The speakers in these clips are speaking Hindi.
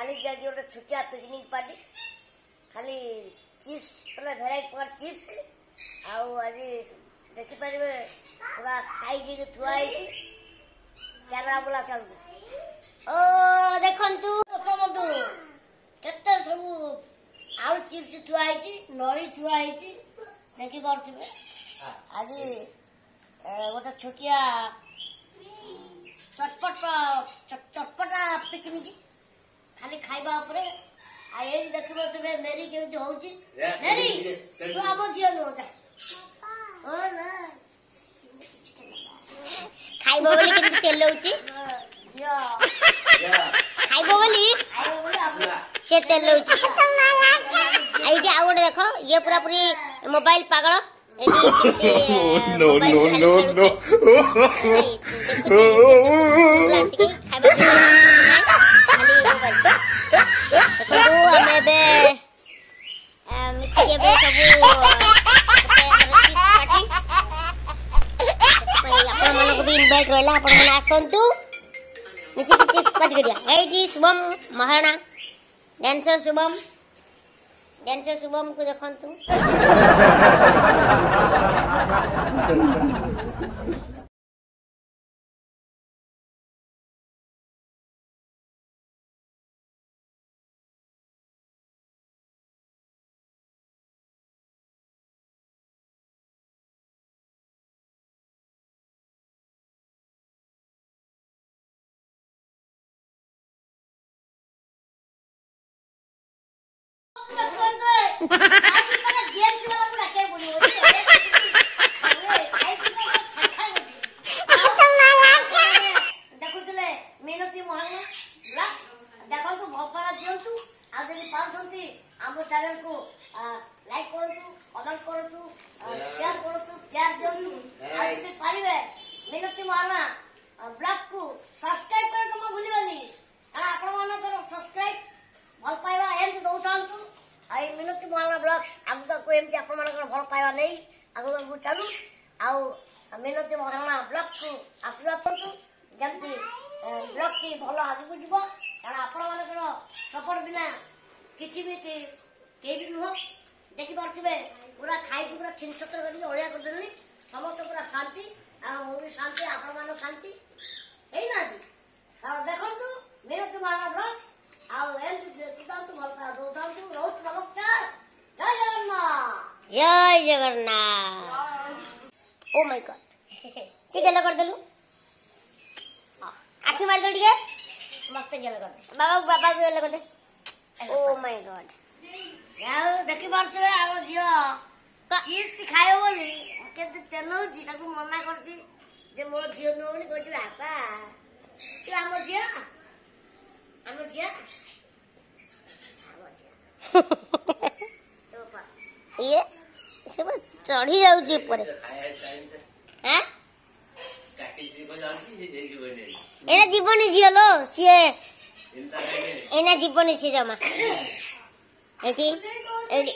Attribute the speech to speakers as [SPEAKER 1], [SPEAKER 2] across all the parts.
[SPEAKER 1] चली जाए गोटे छुटिया पिकनिक पार्टी खाली चिप्स मतलब भेराइटी प्रकार चिप्स आज देखिपारे पूरा साइज थुआई कैमेरा बुला चलू ओ देखंतु समझू केते सब आलू चिप्स थुआई नड़ी थुआई देखी पारे आज गोटे छुटिया चटपटा पिकनिक खाली खाइबा उपरे आई देखो तुम मेरी केमती होउची मेरी तू आम झील नुटा खाइबो बोली केमती तेल होउची खाइबो बोली से तेल होउची आई जे आ गोटे देखो ये पूरा पूरी मोबाइल पागल no no no no invite रहा आपण मैंने आसतु मिसिक चिप्स पार्टी करिया एठी शुभम महाराणा डांसर शुभम को देखंतु भल पाइबा नहीं आगे चलू आउ मिनती महाराणा ब्लॉक को आशीर्वाद करूँ जमती ब्लॉक की भल आगे को जीव कारण आपण मान सपोर्ट बिना किसी भी नुह देखी पारे पूरा खाई पूरा छिन छतर कर अड़िया करदे समस्त पूरा शांति भी शांति आपण मान शांति है ना देखु मिनती महाराणा ब्लॉक आउ भल पाया दौड़ रोज नमस्कार जय जगन्नाथ ओ माय गॉड ठीक है कर देलु आखी मार दे ठीक मस्त गेल कर दे बाबा को गेल कर दे ओ माय गॉड यार देखि पारते आम जियो चिप्स खायो बोली केते तेल होजी ताको मना करती जे मोर जियो नो बोली कहती बापा तू आम जियो ये सब चढ़ी जाउची ऊपर हैं एना जीवनी झियो सीए एना जीवनी से जमा एटी एटी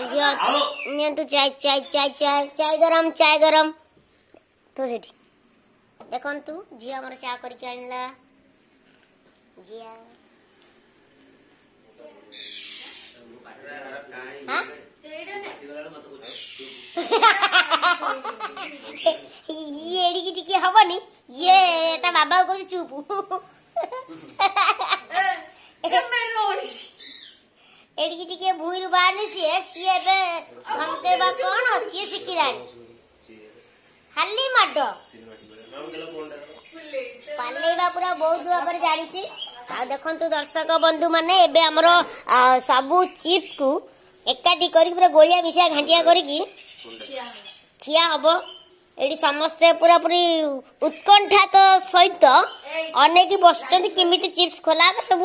[SPEAKER 1] झियो नियंतु चाय गरम तो सेठी देखंतु झियो हमर चा करके आनला झिया हां ये एडी की हबनी ये ता बाबा को चुप एडी की भूई बानी सी एबे हमके बा कोन सी सिकिलानी हल्ली माडो पालेबा पूरा बहुत भाव जानी आ देखंतु दर्शक बंधु माने एबे हमरो सबु चिप्स को एकाठी करी पूरा गोलिया मिसा घांटिया करी खिया हबो एडी समस्ते पूरा पूरी उत्कंठा तो सहित अनेक बसचंद केमिति चिप्स खोला सब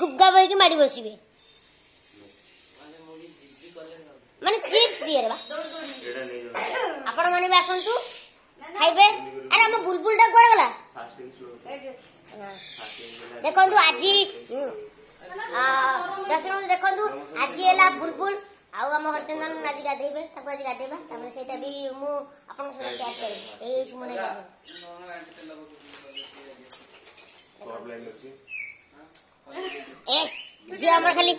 [SPEAKER 1] गुब्गा बई मारी बसिबे माने चिप्स दिए रे बा आपण माने भी आसंतु खाइबे अरे हम बुलबुल टा कोड़ गला देखंतु आजी दर्शक देखंतु आजी एला बुलबुल आउ हम हरचंदन आज गाधेबे ताको आज गाधेबा तापर सेटा भी मु आपन से शेयर करबे ए सुमने प्रॉब्लम अछि ए झी हमर खाली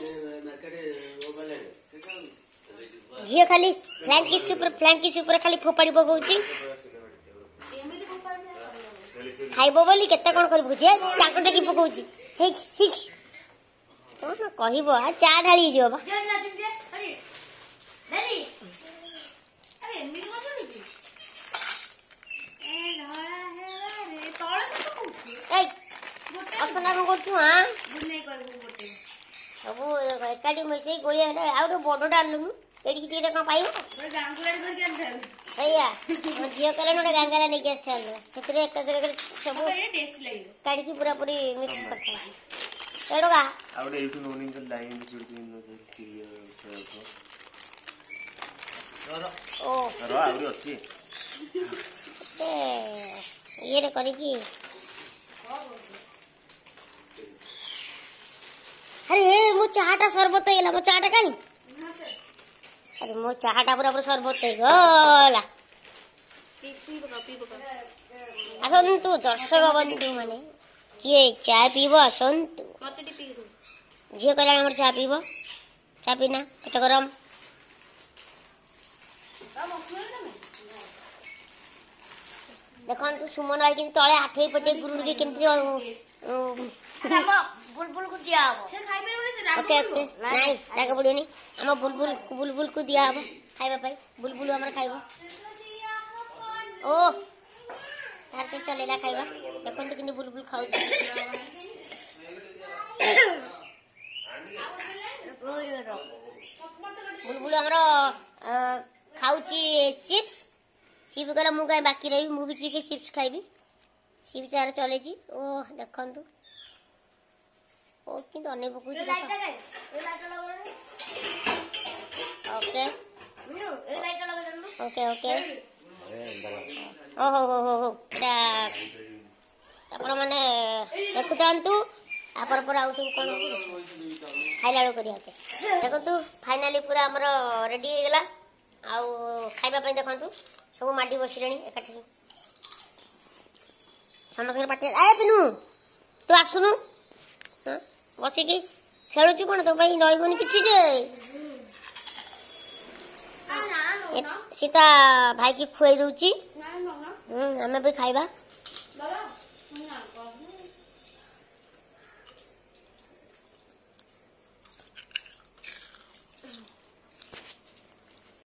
[SPEAKER 1] झी खाली फ्लैंकिस ऊपर खाली फोपाड़ी पकाउची खाइबो बोली केते कोन करबो जे चाकटा की पकाउची हिक्स हिक्स कोन कहिबो आ चा ढाली जियो बा अरे अरे एमनी कोन करबी ए धड़ा है रे तळे तो पकाउची ए असना को करतु हां बुन नै करबो गोटे सबो एकाडी मसे गोलिया है आ बडो डालनु एडी की का पाइबो गांगुला कर के आन भैया झील कले नोटे गांगला नहीं गेस था कितने एक करके सब ये टेस्ट लगे काट की पूरा पूरी मिक्स करता एडोगा आवडे इटू नोनी के लाइन भी जुड़ नो क्लियर ओ रो आवरी अछि ये रे करी की अरे मो चाहटा शरबत गेला मो चाहटा काई अरे मो चाहटा पूरा पूरा शरबत गला आसन्तु दर्शक बंधु माने किए चाय पीबो आसन्तु झील कहला हमर चाय पीबो चाय पीना पेट गरम देखन तू सुमन आई कि तळे आठे पटे गुरु के केमति बुलबुल को दिया हबो से खाइबे बोले से ओके ओके नहीं डाके पड़ियोनी हम बुलबुल को दिया हबो खाइबा पाई बुलबुल हमर खाइबो ओ तार से चलेला खाइबा देखन तो किनी बुलबुल खाउ बुलबुल हमरो खाउची चिप्स सी भी गला मु गाय बाकी रही मु भी के चिप्स खाइबी सी भी चार चले जी ओ देखन तू ओ किंतु अने बकु ओके ओके ओके ओहो आपण माने देखुतंतु आपर पर आउ सब कोन खाइलाळो करिया के देखंतु फाइनली पूरा हमर रेडी हे गला आउ खाइबा पई देखंतु सब माटी बसिलेनी एकाठी समस्त पाटे आए पिनु तू आसुनु हां बसी की खेलुछु कोन तो भाई रहबोनी किछि जे सीता भाई की खुआई दउची हमें भी खाइबा।